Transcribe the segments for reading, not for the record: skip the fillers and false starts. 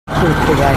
കൂട്ടുകാർ,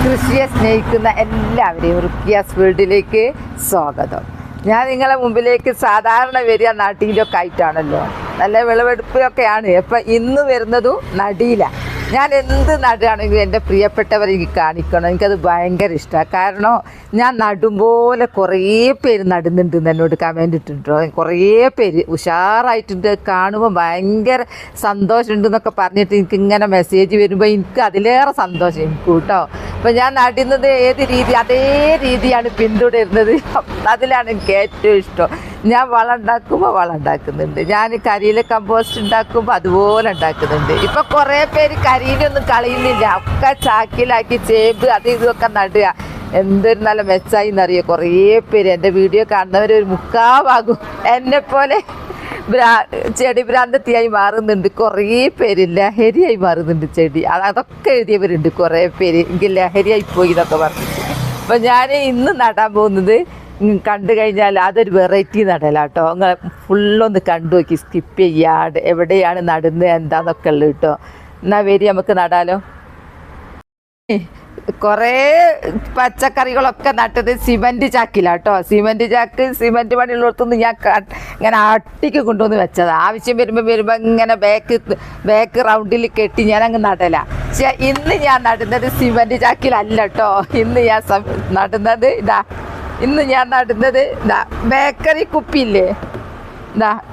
കൃഷിയെ സ്നേഹിക്കുന്ന എല്ലാവരെയും റുക്കിയാസ് വേൾഡിലേക്ക് സ്വാഗതം. ഞാൻ നിങ്ങളെ മുമ്പിലേക്ക് സാധാരണ വരിക നാട്ടിലൊക്കെ ആയിട്ടാണല്ലോ, നല്ല വിളവെടുപ്പിലൊക്കെയാണ്. അപ്പം ഇന്ന് വരുന്നതും നടിയിലാണ്. ഞാൻ എന്ത് നടുകയാണെങ്കിലും എൻ്റെ പ്രിയപ്പെട്ടവരെ എനിക്ക് കാണിക്കണം. എനിക്കത് ഭയങ്കര ഇഷ്ടമാണ്. കാരണം ഞാൻ നടുമ്പോലെ കുറേ പേര് നടുന്നുണ്ടെന്ന് എന്നോട് കമൻ്റ് ഇട്ടിട്ടോ. കുറേ പേര് ഉഷാറായിട്ടുണ്ട്, കാണുമ്പോൾ ഭയങ്കര സന്തോഷമുണ്ടെന്നൊക്കെ പറഞ്ഞിട്ട് എനിക്ക് ഇങ്ങനെ മെസ്സേജ് വരുമ്പോൾ എനിക്ക് അതിലേറെ സന്തോഷം എനിക്ക് കേട്ടോ. അപ്പം ഞാൻ നടുന്നത് ഏത് രീതി, അതേ രീതിയാണ് പിന്തുടരുന്നത്. അതിലാണ് എനിക്ക് ഏറ്റവും ഇഷ്ടം. ഞാൻ വളം ഉണ്ടാക്കുമ്പോൾ വളം ഉണ്ടാക്കുന്നുണ്ട്, ഞാൻ കരിയില കമ്പോസ്റ്റ് ഉണ്ടാക്കുമ്പോൾ അതുപോലെ ഉണ്ടാക്കുന്നുണ്ട്. ഇപ്പം കുറേ പേര് കരിയിലൊന്നും കളയുന്നില്ല, ഒക്കെ ചാക്കിലാക്കി ചേമ്പ് അത് ഇതൊക്കെ നടുക. എന്തൊരു നല്ല മെച്ചായി എന്നറിയോ. കുറേ പേര് എൻ്റെ വീഡിയോ കാണുന്നവർ ഒരു മുക്കാഭാഗം എന്നെപ്പോലെ ചെടി ഭ്രാന്തത്തിയായി മാറുന്നുണ്ട്. കുറേ പേര് ലഹരിയായി മാറുന്നുണ്ട് ചെടി. അതൊക്കെ എഴുതിയവരുണ്ട് കുറേ പേര്. എനിക്ക് ലഹരിയായി പോയി എന്നൊക്കെ പറഞ്ഞിട്ട്. അപ്പം ഞാൻ ഇന്ന് നടാൻ പോകുന്നത് കണ്ടു കഴിഞ്ഞാൽ അതൊരു വെറൈറ്റി നടലാട്ടോ. നിങ്ങൾ ഫുള്ളൊന്ന് കണ്ടു നോക്കി, സ്കിപ്പ് ചെയ്യാണ്ട് എവിടെയാണ് നടുന്നത് എന്താന്നൊക്കെ ഉള്ളത് കേട്ടോ. എന്നാൽ വരി നമുക്ക് നടാലോ. കുറേ പച്ചക്കറികളൊക്കെ നട്ടത് സിമൻറ്റ് ചാക്കിലാട്ടോ. സിമൻറ്റ് ചാക്ക് സിമൻറ്റ് പണിയുള്ളിടത്തുനിന്ന് ഞാൻ ഇങ്ങനെ അട്ടിക്ക് കൊണ്ടുവന്ന് വെച്ചത്. ആവശ്യം വരുമ്പോൾ ഇങ്ങനെ ബാക്ക് റൗണ്ടിൽ കെട്ടി ഞാൻ അങ്ങ് നടല. പക്ഷേ ഇന്ന് ഞാൻ നടുന്നത് സിമൻറ്റ് ചാക്കിലല്ല കേട്ടോ. ഇന്ന് ഞാൻ നടുന്നത് ബേക്കറി കുപ്പിയില്ലേ,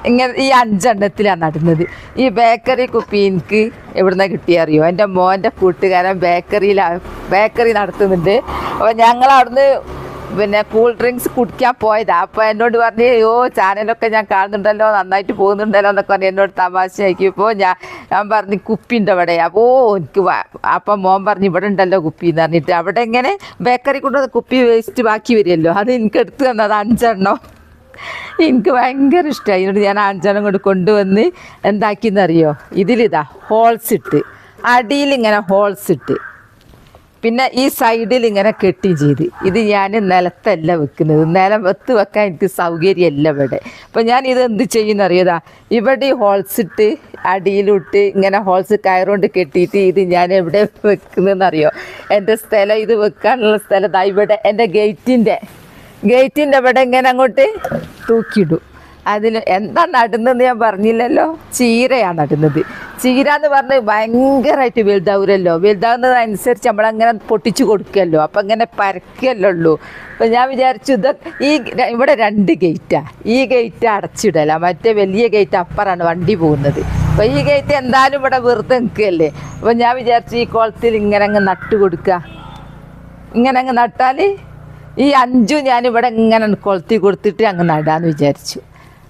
ഇങ്ങനെ ഈ 5 എണ്ണത്തിലാണ് നടുന്നത്. ഈ ബേക്കറി കുപ്പി എനിക്ക് എവിടുന്ന കിട്ടിയറിയോ? എൻ്റെ മോൻ്റെ കൂട്ടുകാരൻ ബേക്കറി നടത്തുന്നുണ്ട്. അപ്പോൾ ഞങ്ങളവിടുന്ന് പിന്നെ കൂൾ ഡ്രിങ്ക്സ് കുടിക്കാൻ പോയതാണ്. അപ്പോൾ എന്നോട് പറഞ്ഞ് ചാനലൊക്കെ ഞാൻ കാണുന്നുണ്ടല്ലോ, നന്നായിട്ട് പോകുന്നുണ്ടല്ലോ എന്നൊക്കെ പറഞ്ഞ് എന്നോട് തമാശ ആക്കിയപ്പോൾ ഞാൻ പറഞ്ഞു കുപ്പി ഉണ്ട് അവിടെ. അപ്പോൾ എനിക്ക് അപ്പം മോൻ പറഞ്ഞു ഇവിടെ ഉണ്ടല്ലോ കുപ്പി എന്ന് പറഞ്ഞിട്ട്. അവിടെ ഇങ്ങനെ ബേക്കറി കൊണ്ടുവന്ന് കുപ്പി വേസ്റ്റ് ബാക്കി വരുമല്ലോ, അത് എനിക്ക് എടുത്ത് തന്നത് 5 എണ്ണം. എനിക്ക് ഭയങ്കര ഇഷ്ടമായി. എന്നിട്ട് ഞാൻ 5 എണ്ണം കൊണ്ട് കൊണ്ടുവന്ന് എന്താക്കിയെന്നറിയോ? ഇതിലിതാ ഹോൾസ് ഇട്ട്, അടിയിലിങ്ങനെ ഹോൾസ് ഇട്ട്, പിന്നെ ഈ സൈഡിൽ ഇങ്ങനെ കെട്ടി ചെയ്ത്. ഇത് ഞാൻ നിലത്തല്ല വെക്കുന്നത്, നിലത്ത് വെക്കാൻ എനിക്ക് സൗകര്യമല്ല ഇവിടെ. അപ്പം ഞാൻ ഇത് എന്ത് ചെയ്യുന്നറിയതാ, ഇവിടെ ഹോൾസ് ഇട്ട് അടിയിലിട്ട് ഇങ്ങനെ ഹോൾസ് കയറുകൊണ്ട് കെട്ടിയിട്ട് ഇത് ഞാൻ എവിടെ വെക്കുന്നതെന്നറിയോ? എൻ്റെ സ്ഥലം, ഇത് വെക്കാനുള്ള സ്ഥലം ഇവിടെ എൻ്റെ ഗേറ്റിൻ്റെ ഇവിടെ ഇങ്ങനെ അങ്ങോട്ട് തൂക്കിയിടും. അതിൽ എന്താ നടുന്നതെന്ന് ഞാൻ പറഞ്ഞില്ലല്ലോ, ചീരയാണ് നടുന്നത്. ചീര എന്ന് പറഞ്ഞ് ഭയങ്കരമായിട്ട് വലുതാവൂരല്ലോ. വലുതാവുന്നതനുസരിച്ച് നമ്മളങ്ങനെ പൊട്ടിച്ച് കൊടുക്കുമല്ലോ, അപ്പം ഇങ്ങനെ പരക്കല്ലേ ഉള്ളൂ. അപ്പം ഞാൻ വിചാരിച്ചു ഇവിടെ 2 ഗേറ്റാണ്. ഈ ഗേറ്റ് അടച്ചിടല, മറ്റേ വലിയ ഗേറ്റ് അപ്പുറമാണ് വണ്ടി പോകുന്നത്. അപ്പോൾ ഈ ഗേറ്റ് എന്തായാലും ഇവിടെ വെറുതെ നിൽക്കുകയല്ലേ. അപ്പം ഞാൻ വിചാരിച്ചു ഈ കുളത്തിൽ ഇങ്ങനെ അങ്ങ് നട്ടു കൊടുക്കുക. ഇങ്ങനെ അങ്ങ് നട്ടാൽ ഈ 5 ഞാനിവിടെ ഇങ്ങനെ കൊളുത്തി കൊടുത്തിട്ട് അങ്ങ് നടാമെന്ന് വിചാരിച്ചു.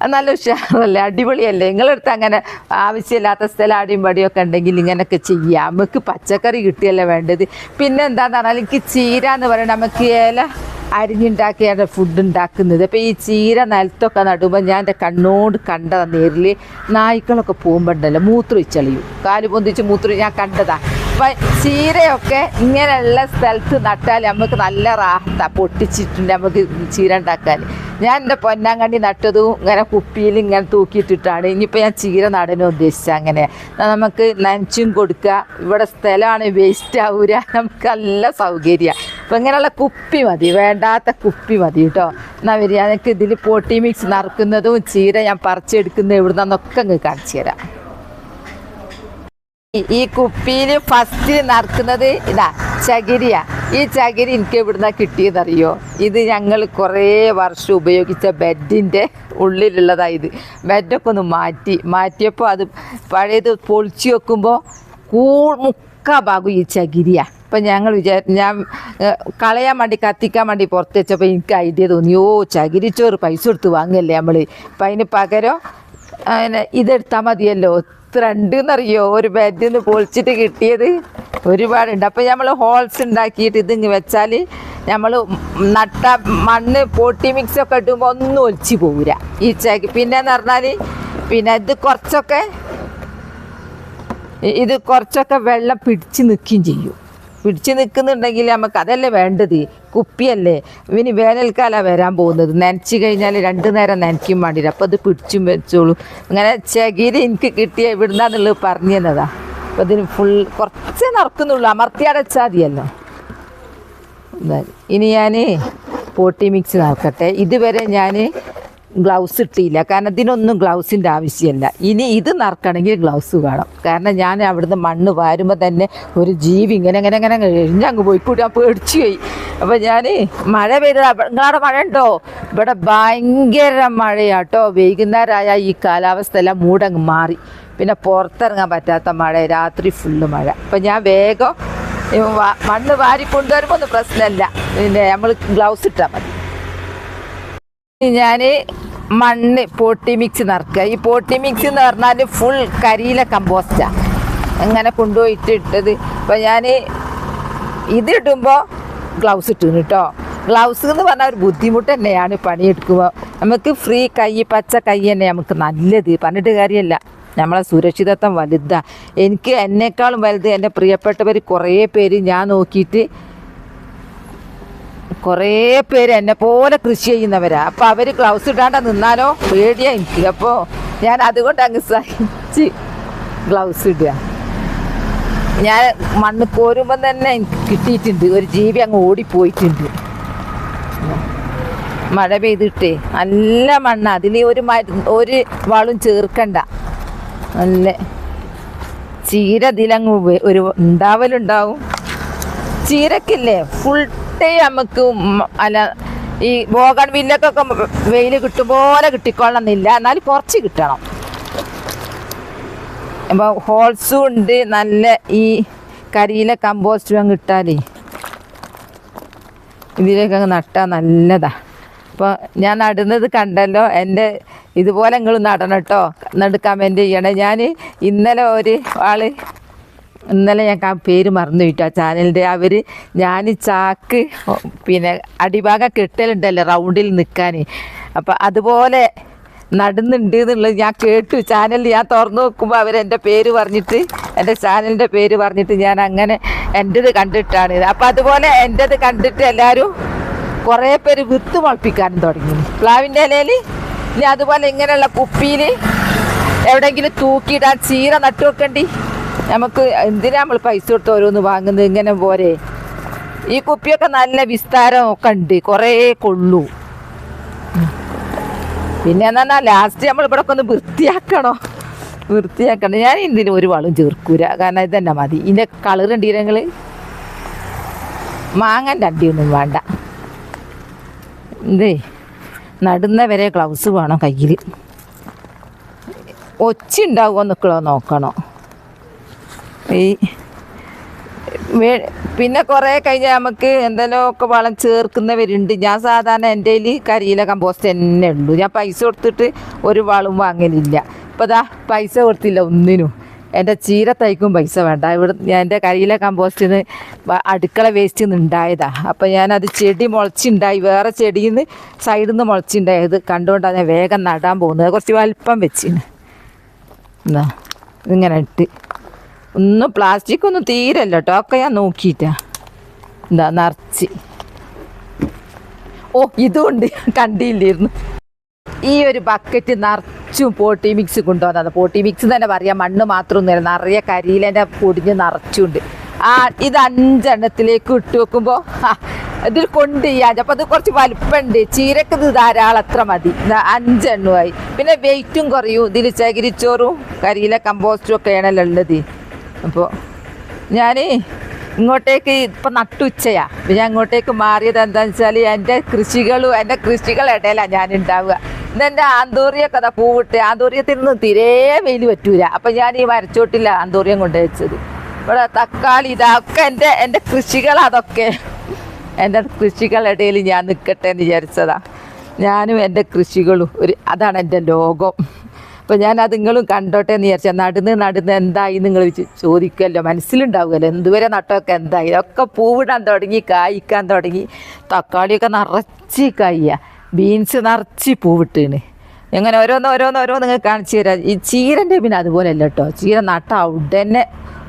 അത് നല്ല ഉഷാറല്ലേ, അടിപൊളിയല്ലേ? നിങ്ങളടുത്ത് അങ്ങനെ ആവശ്യമില്ലാത്ത സ്ഥലം അടിയും പടിയൊക്കെ ഉണ്ടെങ്കിൽ ഇങ്ങനെയൊക്കെ ചെയ്യാം. നമുക്ക് പച്ചക്കറി കിട്ടിയല്ലേ വേണ്ടത്. പിന്നെ എന്താണെന്ന് പറഞ്ഞാൽ എനിക്ക് ചീര എന്ന് പറയുന്നത് നമുക്ക് ഇല അരിഞ്ഞുണ്ടാക്കിയാണ് ഫുഡ് ഉണ്ടാക്കുന്നത്. അപ്പോൾ ഈ ചീര നിലത്തൊക്കെ നടുമ്പോൾ ഞാൻ എൻ്റെ കണ്ണോട് കണ്ടതാണ്. നേരിൽ നായ്ക്കളൊക്കെ പോകുമ്പോൾ ഉണ്ടല്ലോ മൂത്രമൊഴിച്ചളിയും, കാല് പൊന്തിച്ച് മൂത്രം ഞാൻ കണ്ടതാണ്. അപ്പം ചീരയൊക്കെ ഇങ്ങനെയുള്ള സ്ഥലത്ത് നട്ടാൽ നമുക്ക് നല്ല റാഹത്താണ്, പൊട്ടിച്ചിട്ടുണ്ട് നമുക്ക് ചീര ഉണ്ടാക്കാൻ. ഞാൻ എൻ്റെ പൊന്നാങ്കണ്ണി നട്ടതും ഇങ്ങനെ കുപ്പിയിൽ ഇങ്ങനെ തൂക്കിയിട്ടിട്ടാണ്. ഇനിയിപ്പോൾ ഞാൻ ചീര നടനും ഉദ്ദേശിച്ചത്. അങ്ങനെ നമുക്ക് നനച്ചും കൊടുക്കുക. ഇവിടെ സ്ഥലമാണ്, വേസ്റ്റ് ആവൂല, നമുക്ക് നല്ല സൗകര്യമാണ്. അപ്പോൾ ഇങ്ങനെയുള്ള കുപ്പി മതി, വേണ്ടാത്ത കുപ്പി മതി കേട്ടോ. എന്നാൽ വരിക, എനിക്ക് ഇതിൽ പോട്ടി മിക്സ് നറുക്കുന്നതും ചീര ഞാൻ പറിച്ചെടുക്കുന്നത് എവിടുന്നൊക്കെ അങ്ങ് കാണിച്ചു തരാം. ഈ കുപ്പിയിൽ ഫസ്റ്റ് നറുക്കുന്നത് ചകിരിയാ. ഈ ചകിരി എനിക്ക് എവിടുന്നാണ് കിട്ടിയതെന്നറിയോ? ഇത് ഞങ്ങൾ കുറേ വർഷം ഉപയോഗിച്ച ബെഡിൻ്റെ ഉള്ളിലുള്ളതാണ്. ഇത് ബെഡൊക്കെ ഒന്ന് മാറ്റിയപ്പോൾ അത് പഴയത് പൊളിച്ചു വെക്കുമ്പോൾ മുക്കാ ഭാഗം ഈ ചകിരിയാണ്. അപ്പം ഞാൻ കളയാൻ വേണ്ടി കത്തിക്കാൻ വേണ്ടി പുറത്ത് വെച്ചപ്പോൾ എനിക്ക് ഐഡിയ തോന്നി, ചകിരിച്ചോറ് പൈസ കൊടുത്ത് വാങ്ങല്ലേ നമ്മൾ. അപ്പം അതിന് പകരം ഇതെടുത്താൽ മതിയല്ലോ. എത്ര ഉണ്ടെന്നറിയോ? ഒരു ബെഡിൽ നിന്ന് പൊളിച്ചിട്ട് കിട്ടിയത് ഒരുപാടുണ്ട്. അപ്പം നമ്മൾ ഹോൾസ് ഉണ്ടാക്കിയിട്ട് ഇതിങ്ങ് വെച്ചാൽ നമ്മൾ നട്ട മണ്ണ് പോട്ടി മിക്സൊക്കെ ഇടുമ്പോൾ ഒന്നും ഒലിച്ച് പോവില്ല ഈ പിന്നെന്ന് പറഞ്ഞാൽ പിന്നെ ഇത് കുറച്ചൊക്കെ വെള്ളം പിടിച്ച് നിൽക്കുകയും ചെയ്യും. പിടിച്ച് നിൽക്കുന്നുണ്ടെങ്കിൽ നമുക്ക് അതല്ലേ വേണ്ടത്, കുപ്പിയല്ലേ. ഇനി വേനൽക്കാലമാണ് വരാൻ പോകുന്നത്, നനച്ച് കഴിഞ്ഞാൽ 2 നേരം നനയ്ക്കും വേണ്ടിയിട്ട്. അപ്പോൾ അത് പിടിച്ചും വെച്ചോളൂ. അങ്ങനെ ചകിരി എനിക്ക് കിട്ടിയ എവിടുന്നാന്നുള്ളത് പറഞ്ഞു തന്നതാണ്. അപ്പം ഇതിന് കുറച്ചേ നടക്കുന്നുള്ളൂ, അമർത്തി അടച്ചാൽ മതിയല്ലോ. ഇനി ഞാൻ പോട്ടി മിക്സ് നടക്കട്ടെ. ഇതുവരെ ഞാൻ ഗ്ലൗസ് ഇട്ടില്ല, കാരണം ഇതിനൊന്നും ഗ്ലൗസിൻ്റെ ആവശ്യമില്ല. ഇനി ഇത് നറുക്കണമെങ്കിൽ ഗ്ലൗസ് വേണം, കാരണം ഞാൻ അവിടുന്ന് മണ്ണ് വാരുമ്പോൾ തന്നെ ഒരു ജീവി ഇങ്ങനെ ഇങ്ങനെ ഇങ്ങനെ എഴിഞ്ഞങ്ങ് പോയിക്കൂടി, ഞാൻ പേടിച്ചു പോയി. അപ്പോൾ ഞാൻ മഴ പെയ്ത, നിങ്ങളവിടെ മഴ ഉണ്ടോ? ഇവിടെ ഭയങ്കര മഴയാട്ടോ. വൈകുന്നേരമായ ഈ കാലാവസ്ഥ എല്ലാം മൂടങ്ങ് മാറി, പിന്നെ പുറത്തിറങ്ങാൻ പറ്റാത്ത മഴ, രാത്രി ഫുള്ള് മഴ. അപ്പം ഞാൻ വേഗം മണ്ണ് വാരി കൊണ്ടുവരുമ്പോൾ ഒന്നും പ്രശ്നമല്ല, പിന്നെ നമ്മൾ ഗ്ലൗസ് ഇട്ടാൽ മതി. ഞാൻ മണ്ണ് പോട്ടി മിക്സ് നിറക്കുക. ഈ പോട്ടി മിക്സ് എന്ന് പറഞ്ഞാൽ ഫുൾ കരിയില കമ്പോസ്റ്റാണ്, അങ്ങനെ കൊണ്ടുപോയിട്ട് ഇട്ടത്. അപ്പോൾ ഞാൻ ഇതിടുമ്പോൾ ഗ്ലൗസ് ഇട്ടിരുന്നു കേട്ടോ. ഗ്ലൗസ് എന്ന് പറഞ്ഞാൽ ഒരു ബുദ്ധിമുട്ട് തന്നെയാണ് പണിയെടുക്കുമ്പോൾ. നമുക്ക് ഫ്രീ കൈ, പച്ച കൈ തന്നെ നമുക്ക് നല്ലത്, പറഞ്ഞിട്ട് കാര്യമല്ല. നമ്മളെ സുരക്ഷിതത്വം വലുതാണ്. എനിക്ക് എന്നേക്കാളും വലുത് എൻ്റെ പ്രിയപ്പെട്ടവർ കുറേ പേര് ഞാൻ നോക്കിയിട്ട് കുറേ പേര് എന്നെ പോലെ കൃഷി ചെയ്യുന്നവരാണ്. അപ്പോൾ അവർ ഗ്ലൗസ് ഇടാണ്ട് നിന്നാലോ പേടിയാണ് എനിക്ക്. അപ്പോൾ ഞാൻ അതുകൊണ്ട് അങ്ങ് സഹിച്ച് ഗ്ലൗസ് ഇടുക. ഞാൻ മണ്ണ് കോരുമ്പം തന്നെ എനിക്ക് കിട്ടിയിട്ടുണ്ട്, ഒരു ജീവി അങ്ങ് ഓടിപ്പോയിട്ടുണ്ട്. മഴ പെയ്തിട്ടേ നല്ല മണ്ണ്, അതിൽ ഒരു വളം ചേർക്കണ്ട. നല്ല ചീര ഇതിലങ്ങ് ഒരു ഉണ്ടാവലുണ്ടാവും. ചീരക്കില്ലേ ഫുൾ ടൈം നമുക്ക് അല്ല ഈ ബോഗൺ വില്ലക്കൊക്കെ വെയിൽ കിട്ടും പോലെ കിട്ടിക്കൊള്ളണമെന്നില്ല, എന്നാലും കുറച്ച് കിട്ടണം. അപ്പോൾ ഹോൾസും ഉണ്ട്, നല്ല ഈ കരിയില കമ്പോസ്റ്റും അങ്ങ് ഇട്ടാലേ ഇതിലേക്കങ്ങ് നട്ടാൽ നല്ലതാണ്. അപ്പോൾ ഞാൻ നടുന്നത് കണ്ടല്ലോ, എൻ്റെ ഇതുപോലെ നിങ്ങൾ നടണം കേട്ടോ, എന്നിട്ട് കമൻറ്റ് ചെയ്യണേ. ഞാൻ ഇന്നലെ ഞാൻ പേര് മറന്നു പോയിട്ടോ ചാനലിൻ്റെ. ഞാൻ ചാക്ക് പിന്നെ അടിഭാഗം കെട്ടലുണ്ടല്ലോ റൗണ്ടിൽ നിൽക്കാൻ, അപ്പം അതുപോലെ നടുന്നുണ്ട് എന്നുള്ളത് ഞാൻ കേട്ടു ചാനലിൽ. ഞാൻ തുറന്നു നോക്കുമ്പോൾ അവരെൻ്റെ പേര് പറഞ്ഞിട്ട്, എൻ്റെ ചാനലിൻ്റെ പേര് പറഞ്ഞിട്ട് ഞാൻ അങ്ങനെ എൻ്റെത് കണ്ടിട്ടാണ്. അപ്പം അതുപോലെ എൻ്റെത് കണ്ടിട്ട് എല്ലാവരും കുറേ പേര് വിത്ത് മുളപ്പിക്കാനും തുടങ്ങി പ്ലാവിൻ്റെ ഇലയിൽ. ഇനി അതുപോലെ ഇങ്ങനെയുള്ള കുപ്പിയിൽ എവിടെയെങ്കിലും തൂക്കിയിടാൻ ചീര നട്ടു വെക്കണ്ടി. നമുക്ക് എന്തിനാ നമ്മൾ പൈസ കൊടുത്ത് ഓരോന്ന് വാങ്ങുന്നത്, ഇങ്ങനെ പോരെ. ഈ കുപ്പിയൊക്കെ നല്ല വിസ്താരം ഒക്കെ ഉണ്ട്, കുറേ കൊള്ളൂ. പിന്നെ എന്താ പറഞ്ഞാൽ ലാസ്റ്റ് നമ്മൾ ഇവിടെ ഒക്കെ ഒന്ന് വൃത്തിയാക്കണം. ഞാൻ ഇതിന് ഒരു വളം ചേർക്കൂല, കാരണം ഇതന്നെ മതി. ഇതിൻ്റെ കളർ ഉണ്ടീര നിങ്ങൾ മാങ്ങൻ്റെ അണ്ടിയൊന്നും വേണ്ട. ഇതേ നടുന്ന വരെ ഗ്ലൗസ് വേണം കയ്യിൽ. ഒച്ച ഉണ്ടാവുമോ എന്നൊക്കെ നോക്കണം. പിന്നെ കുറേ കഴിഞ്ഞാൽ നമുക്ക് എന്തെങ്കിലും ഒക്കെ വളം ചേർക്കുന്നവരുണ്ട്. ഞാൻ സാധാരണ എൻ്റെ കയ്യിൽ കരിയില കമ്പോസ്റ്റ് തന്നെ ഉള്ളൂ, ഞാൻ പൈസ കൊടുത്തിട്ട് ഒരു വളം വാങ്ങലില്ല. ഇപ്പോൾ ദാ പൈസ കൊടുത്തില്ല ഒന്നിനും. എൻ്റെ ചീര തൈക്കും പൈസ വേണ്ട. ഞാൻ എൻ്റെ കരിയില കമ്പോസ്റ്റിന് അടുക്കള വേസ്റ്റിൽ നിന്ന് ഉണ്ടായതാണ്. അപ്പോൾ ഞാനത് ചെടി മുളച്ചുണ്ടായി, വേറെ ചെടിയിൽ നിന്ന് സൈഡിൽ നിന്ന് മുളച്ചുണ്ടായത് കണ്ടുകൊണ്ടാണ് ഞാൻ വേഗം നടാൻ പോകുന്നത്. കുറച്ച് വലിപ്പം വെച്ചിന് എന്നാ ഇങ്ങനെ ഇട്ട്. ഒന്നും പ്ലാസ്റ്റിക് ഒന്നും തീരല്ലോ കേട്ടോ, ഒക്കെ ഞാൻ നോക്കിയിട്ടാ. എന്താ നിറച്ച്. ഓ ഇതുകൊണ്ട് കണ്ടില്ലായിരുന്നു. ഈ ഒരു ബക്കറ്റ് നിറച്ചും പോട്ടി മിക്സ് കൊണ്ടുവന്നത്. പോട്ടി മിക്സ് തന്നെ പറയാം, മണ്ണ് മാത്രമൊന്നുമില്ല, നിറയെ കരിയിലേൻ്റെ പൊടിഞ്ഞ് നിറച്ചുണ്ട്. ഇത് 5 എണ്ണത്തിലേക്ക് ഇട്ട് വെക്കുമ്പോൾ ഇതിൽ കൊണ്ട് ചെയ്യാൻ. അപ്പോൾ അത് കുറച്ച് വലിപ്പമുണ്ട്. ചീരക്ക് ഇത് ധാരാളം, അത്ര മതി. 5 എണ്ണമായി. പിന്നെ വെയിറ്റും കുറയും. ഇതിൽ ചകിരിച്ചോറും കരിയില കമ്പോസ്റ്റും ഒക്കെ ആണല്ലോ ഉള്ളത്. അപ്പോൾ ഞാൻ ഇങ്ങോട്ടേക്ക് ഇപ്പം നട്ടുച്ചയാണ്. അപ്പം ഞാൻ ഇങ്ങോട്ടേക്ക് മാറിയത് എന്താണെന്ന് വെച്ചാൽ എൻ്റെ കൃഷികളുടെ ഇടയിലാണ് ഞാൻ ഉണ്ടാവുക. ഇതെൻ്റെ ആന്തൂറിയൊക്കെ അതാ പൂവിട്ട്, ആന്തൂറിയത്തിൽ നിന്ന് തീരെ വെയിൽ പറ്റൂല. അപ്പം ഞാൻ ഈ മരച്ചോട്ടില്ല ആന്തൂറിയം കൊണ്ട് വെച്ചത്. ഇവിടെ തക്കാളി ഇതൊക്കെ എൻ്റെ കൃഷികളതൊക്കെ എൻ്റെ കൃഷികളുടെ ഞാൻ നിൽക്കട്ടെ എന്ന് വിചാരിച്ചതാണ്. ഞാനും എൻ്റെ കൃഷികളും അതാണ് എൻ്റെ ലോകം. അപ്പോൾ ഞാനത് നിങ്ങളും കണ്ടോട്ടെ എന്ന് വിചാരിച്ചാൽ നടുന്ന് എന്തായി നിങ്ങൾ ചോദിക്കുമല്ലോ, മനസ്സിലുണ്ടാവുമല്ലോ എന്തുവരെ നട്ടമൊക്കെ എന്തായി. ഇതൊക്കെ പൂവിടാൻ തുടങ്ങി, കായ്ക്കാൻ തുടങ്ങി. തക്കാളിയൊക്കെ നിറച്ച് കായ്യ, ബീൻസ് നിറച്ച് പൂവിട്ടാണ്. അങ്ങനെ ഓരോന്ന് നിങ്ങൾ കാണിച്ചു തരാം. ഈ ചീരൻ്റെ പിന്നെ അതുപോലെ അല്ല കേട്ടോ. ചീര നട്ട ഉടനെ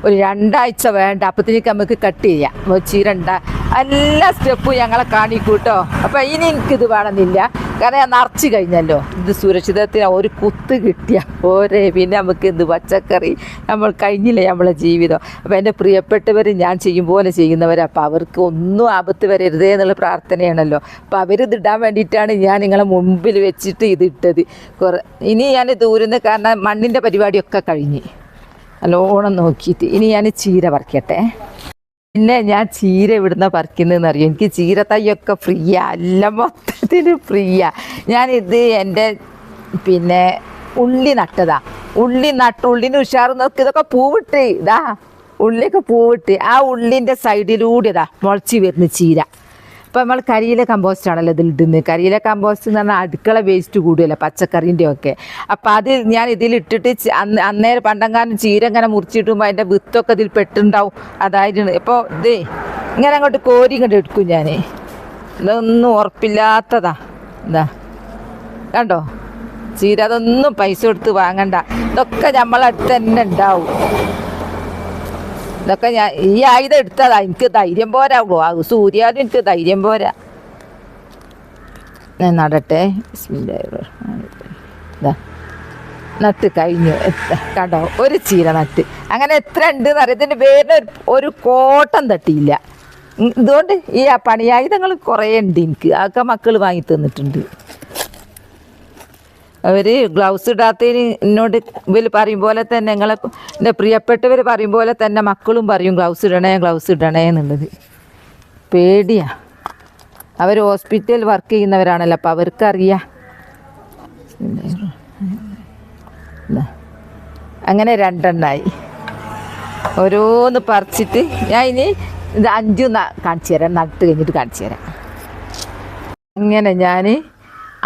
ഒരു 2 ആഴ്ച വേണ്ട, അപ്പത്തേക്ക് നമുക്ക് കട്ട് ചെയ്യാം. അപ്പോൾ ചീര എല്ലാ സ്റ്റെപ്പും ഞങ്ങളെ കാണിക്കൂട്ടോ. അപ്പോൾ ഇനി എനിക്കിത് വേണമെന്നില്ല. കാരണം ഞാൻ നിറച്ച് കഴിഞ്ഞല്ലോ. ഇത് സുരക്ഷിതത്തിന് ഒരു കുത്ത് കിട്ടിയ പോരെ, പിന്നെ നമുക്ക് എന്ത് പച്ചക്കറി നമ്മൾ കഴിഞ്ഞില്ലേ നമ്മളെ ജീവിതം. അപ്പോൾ എൻ്റെ പ്രിയപ്പെട്ടവർ ഞാൻ ചെയ്യും പോലെ ചെയ്യുന്നവർ, അപ്പോൾ അവർക്ക് ഒന്നും ആപത്ത് വരരുതേ എന്നുള്ള പ്രാർത്ഥനയാണല്ലോ. അപ്പോൾ അവരിതിടാൻ വേണ്ടിയിട്ടാണ് ഞാൻ നിങ്ങളെ മുമ്പിൽ വെച്ചിട്ട് ഇതിട്ടത്. ഇനി ഞാൻ ദൂരുന്ന് കാരണം മണ്ണിൻ്റെ പരിപാടിയൊക്കെ കഴിഞ്ഞ് നല്ലോണം നോക്കിയിട്ട് ഇനി ഞാൻ ചീര പറിക്കട്ടെ. പിന്നെ ഞാൻ ചീര ഇവിടുന്ന് പറിക്കുന്നതെന്ന് അറിയാം. എനിക്ക് ചീര തൈയൊക്കെ ഫ്രീയാ, എല്ലാം മൊത്തത്തിൽ ഫ്രീയാ. ഞാനിത് എൻ്റെ പിന്നെ ഉള്ളി നട്ടതാ. ഉള്ളിന് ഉഷാറ് നോക്കി, ഇതൊക്കെ പൂവിട്ട് ഇതാ ഉള്ളിയൊക്കെ പൂവിട്ട് ആ ഉള്ളിൻ്റെ സൈഡിലൂടെ ഇതാ മുളച്ച് വരുന്ന ചീര. അപ്പോൾ നമ്മൾ കരിയില കമ്പോസ്റ്റ് ആണല്ലോ ഇതിലിടുന്നത്. കരിയില കമ്പോസ്റ്റ് എന്ന് പറഞ്ഞാൽ അടുക്കള വേസ്റ്റ് കൂടുമല്ലോ പച്ചക്കറീൻ്റെ ഒക്കെ. അപ്പോൾ അത് ഞാൻ ഇതിലിട്ടിട്ട് അന്നേരം പണ്ടങ്ങാനും ചീര ഇങ്ങനെ മുറിച്ചിട്ടുമ്പോൾ അതിൻ്റെ വിത്തൊക്കെ ഇതിൽ പെട്ടുണ്ടാവും. അതായിരുന്നു ഇപ്പോൾ ഇത് ഇങ്ങനെ അങ്ങോട്ട് കോരി ഇങ്ങോട്ട് എടുക്കും ഞാൻ. ഇതൊന്നും ഉറപ്പില്ലാത്തതാ. എന്താ കണ്ടോ ചീര, അതൊന്നും പൈസ കൊടുത്ത് വാങ്ങണ്ട, ഇതൊക്കെ നമ്മളടുത്ത് തന്നെ ഉണ്ടാവും. ഇതൊക്കെ ഞാൻ ഈ ആയുധം എടുത്തതാ, എനിക്ക് ധൈര്യം പോരാ. സൂര്യാലും എനിക്ക് ധൈര്യം പോരാ. ഞാൻ നടട്ടെ. ഇതാ നട്ട് കഴിഞ്ഞു. കണ്ടോ ഒരു ചീര നട്ട്. അങ്ങനെ എത്ര ഉണ്ട് എന്നറിയാം. ഇതിൻ്റെ പേരിന് ഒരു കോട്ടം തട്ടിയില്ല. ഇതുകൊണ്ട് ഈ പണിയായുധങ്ങൾ കുറേ ഉണ്ട് എനിക്ക്. അതൊക്കെ മക്കൾ വാങ്ങി തന്നിട്ടുണ്ട്. അവർ ഗ്ലൗസ് ഇടാത്തതിന് എന്നോട് ഇവർ പറയും പോലെ തന്നെ, എൻ്റെ പ്രിയപ്പെട്ടവർ പറയും പോലെ തന്നെ മക്കളും പറയും ഗ്ലൗസ് ഇടണേ എന്നുള്ളത്. പേടിയാ. അവർ ഹോസ്പിറ്റലിൽ വർക്ക് ചെയ്യുന്നവരാണല്ലോ, അപ്പോൾ അവർക്കറിയാം. അങ്ങനെ 2 എണ്ണമായി. ഓരോന്ന് പറിച്ചിട്ട് ഞാൻ ഇനി ഇത് 5 കാണിച്ചു തരാം. നട്ട് കഴിഞ്ഞിട്ട് കാണിച്ചു തരാം. അങ്ങനെ ഞാൻ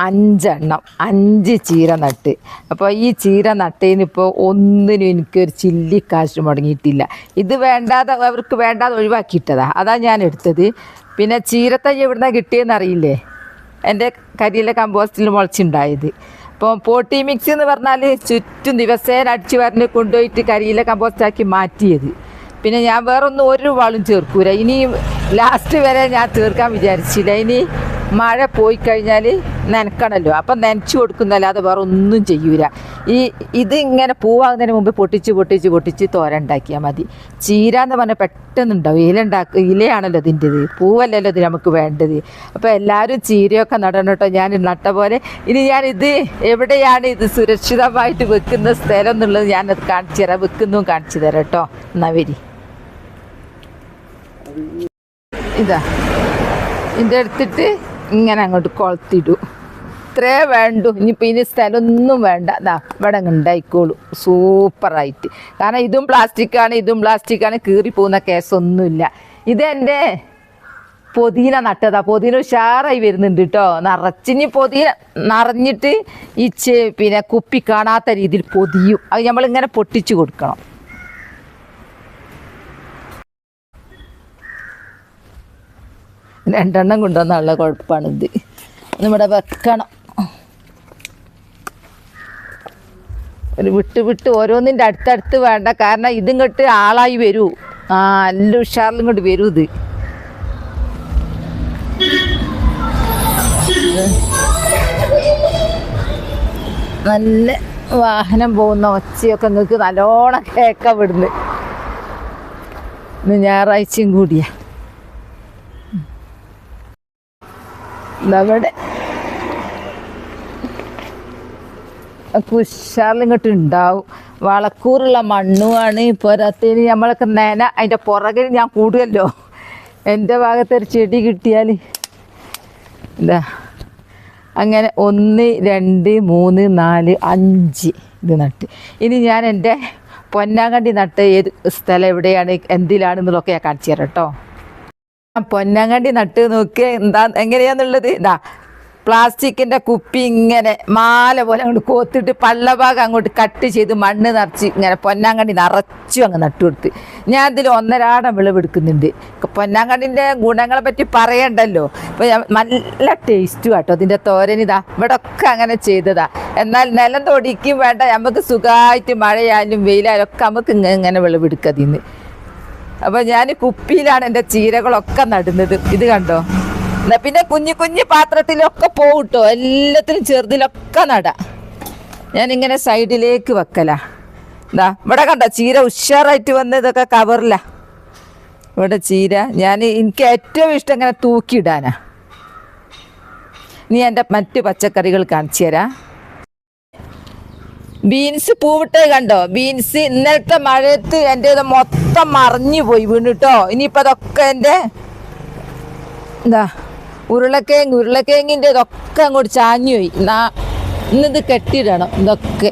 5 ചീര നട്ട്. അപ്പോൾ ഈ ചീര നട്ടതിനിപ്പോൾ ഒന്നിനും എനിക്കൊരു ചില്ലിക്കാശ് മുടങ്ങിയിട്ടില്ല. ഇത് വേണ്ടാതെ അവർക്ക് വേണ്ടാതെ ഒഴിവാക്കിയിട്ടതാ, അതാണ് ഞാൻ എടുത്തത്. പിന്നെ ചീരത്തൈ എവിടുന്നാണ് കിട്ടിയെന്ന് അറിയില്ലേ, എൻ്റെ കരിയില കമ്പോസ്റ്റിൽ മുളച്ചുണ്ടായത്. അപ്പോൾ പോട്ടി മിക്സ് എന്ന് പറഞ്ഞാൽ ചുറ്റും ദിവസേന അടിച്ചു വരഞ്ഞ് കൊണ്ടുപോയിട്ട് കരിയില കമ്പോസ്റ്റാക്കി മാറ്റിയത്. പിന്നെ ഞാൻ വേറൊന്നും ഒരു വളം ചേർക്കൂല. ഇനി ലാസ്റ്റ് വരെ ഞാൻ ചേർക്കാൻ വിചാരിച്ചില്ല. ഇനി മഴ പോയി കഴിഞ്ഞാൽ നനക്കണമല്ലോ, അപ്പം നനച്ചു കൊടുക്കുന്നല്ലാതെ വേറെ ഒന്നും ചെയ്യൂല. ഇത് ഇങ്ങനെ പൂവാകുന്നതിന് മുമ്പ് പൊട്ടിച്ച് തോരണ്ടാക്കിയാൽ മതി. ചീര എന്ന് പറഞ്ഞാൽ പെട്ടെന്നുണ്ടാവും. ഇലയാണല്ലോ ഇതിൻ്റെത്, പൂവല്ലല്ലോ ഇത് നമുക്ക് വേണ്ടത്. അപ്പോൾ എല്ലാവരും ചീരയൊക്കെ നടണം കേട്ടോ. ഞാൻ നട്ട പോലെ. ഇനി ഞാനിത് എവിടെയാണ് ഇത് സുരക്ഷിതമായിട്ട് വെക്കുന്ന സ്ഥലം എന്നുള്ളത് ഞാനത് കാണിച്ചു തരാം. വെക്കുന്നതും കാണിച്ചു തരാം കേട്ടോ. എന്നാ വരി. ഇതാ ഇതിൻ്റെ എടുത്തിട്ട് ഇങ്ങനെ അങ്ങോട്ട് കൊളത്തിടൂ. ഇത്രേ വേണ്ടു. ഇനിയിപ്പോൾ ഇനി സ്ഥലമൊന്നും വേണ്ട. അതാ ഇവിടെ ഉണ്ടായിക്കോളൂ സൂപ്പറായിട്ട്. കാരണം ഇതും പ്ലാസ്റ്റിക്കാണ്, കീറിപ്പോകുന്ന കേസൊന്നുമില്ല. ഇതെൻ്റെ പൊതിന നട്ടതാ. പൊതിന ഉഷാറായി വരുന്നുണ്ട് കേട്ടോ. നിറച്ചിനി പൊതിന നിറഞ്ഞിട്ട് ഈ പിന്നെ കുപ്പി കാണാത്ത രീതിയിൽ പൊതിയും. അത് നമ്മളിങ്ങനെ പൊട്ടിച്ചു കൊടുക്കണം. രണ്ടെണ്ണം കൊണ്ടുവന്നുള്ള കുഴപ്പമാണിത്. ഇവിടെ വെക്കണം. ഒരു വിട്ട് ഓരോന്നിൻ്റെ അടുത്തടുത്ത് വേണ്ട. കാരണം ഇതിങ്ങോട്ട് ആളായി വരൂ. നല്ല ഉഷാറിലും ഇങ്ങോട്ട് വരൂ. ഇത് നല്ല വാഹനം പോകുന്ന ഒച്ചയൊക്കെ നിങ്ങൾക്ക് നല്ലോണം കേൾക്കാൻ വിടുന്നു. ഇന്ന് ഞായറാഴ്ചയും കൂടിയാ. ഇവിടെ ഉഷാറിലിങ്ങോട്ട് ഉണ്ടാവും. വളക്കൂറുള്ള മണ്ണുമാണ്. പോരാത്തതിന് നമ്മളൊക്കെ അതിൻ്റെ പുറകിൽ ഞാൻ കൂടുമല്ലോ. എൻ്റെ ഭാഗത്തൊരു ചെടി കിട്ടിയാൽ എന്താ അങ്ങനെ 1 2 3 4 5 ഇത് നട്ട്. ഇനി ഞാൻ എൻ്റെ പൊന്നാങ്കണ്ടി നട്ട് ഏത് സ്ഥലം എവിടെയാണ് എന്തിലാണെന്നുള്ളതൊക്കെ ഞാൻ കാണിച്ചു തരാം കേട്ടോ. പൊന്നാങ്കണ്ടി നട്ട് നോക്കി എങ്ങനെയാന്നുള്ളത്. ഇതാ പ്ലാസ്റ്റിക്കിൻ്റെ കുപ്പി ഇങ്ങനെ മാല പോലെ അങ്ങോട്ട് കോത്തിട്ട് പള്ളഭാഗം അങ്ങോട്ട് കട്ട് ചെയ്ത് മണ്ണ് നിറച്ച് ഇങ്ങനെ പൊന്നാങ്കണ്ടി നിറച്ചും അങ്ങ് നട്ടുകൊടുത്ത്. ഞാൻ ഇതിൽ 1.5 വിളവെടുക്കുന്നുണ്ട്. പൊന്നാങ്കണ്ടിൻ്റെ ഗുണങ്ങളെ പറ്റി പറയണ്ടല്ലോ. അപ്പോൾ നല്ല ടേസ്റ്റും കേട്ടോ അതിൻ്റെ തോരൻ. ഇതാ ഇവിടെ ഒക്കെ അങ്ങനെ ചെയ്തതാ. എന്നാൽ നിലം തൊടിക്കും വേണ്ട, നമുക്ക് സുഖമായിട്ട് മഴയായാലും വെയിലായാലും ഒക്കെ നമുക്ക് ഇങ്ങനെ വിളവെടുക്കതിന്ന്. അപ്പോൾ ഞാൻ കുപ്പിയിലാണ് എൻ്റെ ചീരകളൊക്കെ നടുന്നത്. ഇത് കണ്ടോ, എന്നാ പിന്നെ കുഞ്ഞു കുഞ്ഞു പാത്രത്തിലൊക്കെ പോകട്ടോ, എല്ലാത്തിലും ചെറുതിലൊക്കെ നടാം. ഞാനിങ്ങനെ സൈഡിലേക്ക് വെക്കല. എന്താ ഇവിടെ കണ്ടോ ചീര ഉഷാറായിട്ട് വന്ന് ഇതൊക്കെ കവറില. ഇവിടെ ചീര എനിക്ക് ഏറ്റവും ഇഷ്ടം ഇങ്ങനെ തൂക്കിയിടാനാ. നീ എൻ്റെ മറ്റ് പച്ചക്കറികൾ കാണിച്ചു തരാം. ബീൻസ് പൂവിട്ടത് കണ്ടോ? ബീൻസ് ഇന്നലത്തെ മഴയത്ത് എൻ്റെ ഇത് മൊത്തം മറിഞ്ഞു പോയി വീണിട്ടോ. ഇനിയിപ്പോൾ അതൊക്കെ എൻ്റെ എന്താ ഉരുളക്കിഴങ്ങിൻ്റെ ഇതൊക്കെ അങ്ങോട്ട് ചാഞ്ഞു പോയി. ഇന്നിത് കെട്ടിയിടണം ഇതൊക്കെ.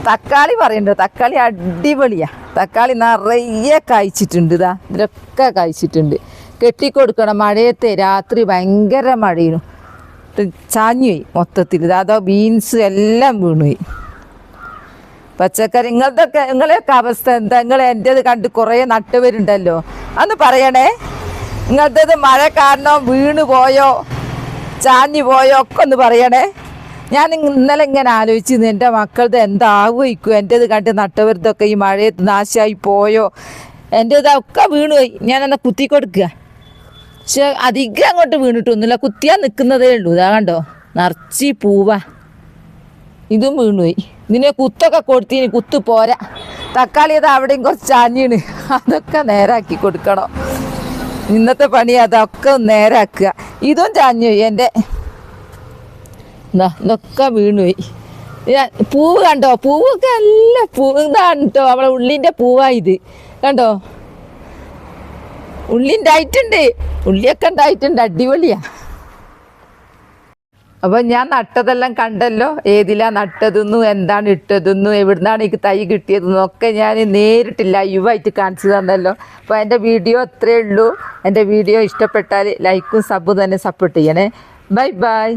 തക്കാളി പറയണ്ടോ, തക്കാളി അടിപൊളിയാ. തക്കാളി നിറയെ കായ്ച്ചിട്ടുണ്ട്. ഇതിലൊക്കെ കായ്ച്ചിട്ടുണ്ട്. കെട്ടിക്കൊടുക്കണം. മഴയത്തെ രാത്രി ഭയങ്കര മഴയും ചാഞ്ഞുപോയി മൊത്തത്തിൽ. അതോ ബീൻസ് എല്ലാം വീണുപോയി. പച്ചക്കറി നിങ്ങളെയൊക്കെ അവസ്ഥ എന്താ? നിങ്ങൾ എൻ്റേത് കണ്ട് കുറേ നട്ടവരുണ്ടല്ലോ, അന്ന് പറയണേ. നിങ്ങളത് മഴ കാരണം വീണ് പോയോ ചാഞ്ഞു പോയോ ഒക്കെ ഒന്ന് പറയണേ. ഞാൻ ഇന്നലെ ഇങ്ങനെ ആലോചിച്ചിരുന്നു, എൻ്റെ മക്കളുടെ എന്താകുമായിരിക്കും, എൻ്റേത് കണ്ട് നട്ടവരുതൊക്കെ ഈ മഴയത്ത് നാശമായി പോയോ, എൻ്റേതൊക്കെ വീണുപോയി. ഞാനെന്നാ കുത്തി കൊടുക്കുക. പക്ഷെ അധികം അങ്ങോട്ട് വീണിട്ടൊന്നുമില്ല, കുത്തിയാൽ നിൽക്കുന്നതേ ഉള്ളൂ. ഇതാ കണ്ടോ നിറച്ചി പൂവാ. ഇതും വീണുപോയി. ഇതിനെ കുത്തൊക്കെ കൊടുത്തിന്, കുത്ത് പോരാ. തക്കാളി അത് അവിടെയും കുറച്ച് ചാഞ്ഞീണ്, അതൊക്കെ നേരാക്കി കൊടുക്കണം. ഇന്നത്തെ പണി അതൊക്കെ നേരാക്കുക. ഇതും ചാഞ്ഞുപോയി എൻ്റെ. ഇതൊക്കെ വീണുപോയി. പൂവ് കണ്ടോ? പൂവൊക്കെ നല്ല ഇതാണ് കേട്ടോ, നമ്മളെ ഉള്ളിൻ്റെ പൂവാ ഇത്. കണ്ടോ ഉള്ളി ഉണ്ടായിട്ടുണ്ട്, ഉള്ളിയൊക്കെ ഉണ്ടായിട്ടുണ്ട്. അടിപൊളിയാ. അപ്പം ഞാൻ നട്ടതെല്ലാം കണ്ടല്ലോ, ഏതിലാ നട്ടതെന്നും എന്താണ് ഇട്ടതെന്നും എവിടുന്നാണ് എനിക്ക് തൈ കിട്ടിയതെന്നും ഒക്കെ ഞാൻ നേരിട്ട് ലൈവായിട്ട് കാണിച്ചു തന്നല്ലോ. അപ്പോൾ എൻ്റെ വീഡിയോ അത്രയേ ഉള്ളൂ. എൻ്റെ വീഡിയോ ഇഷ്ടപ്പെട്ടാൽ ലൈക്കും സബും തന്നെ സപ്പോർട്ട് ചെയ്യണേ. Bye bye.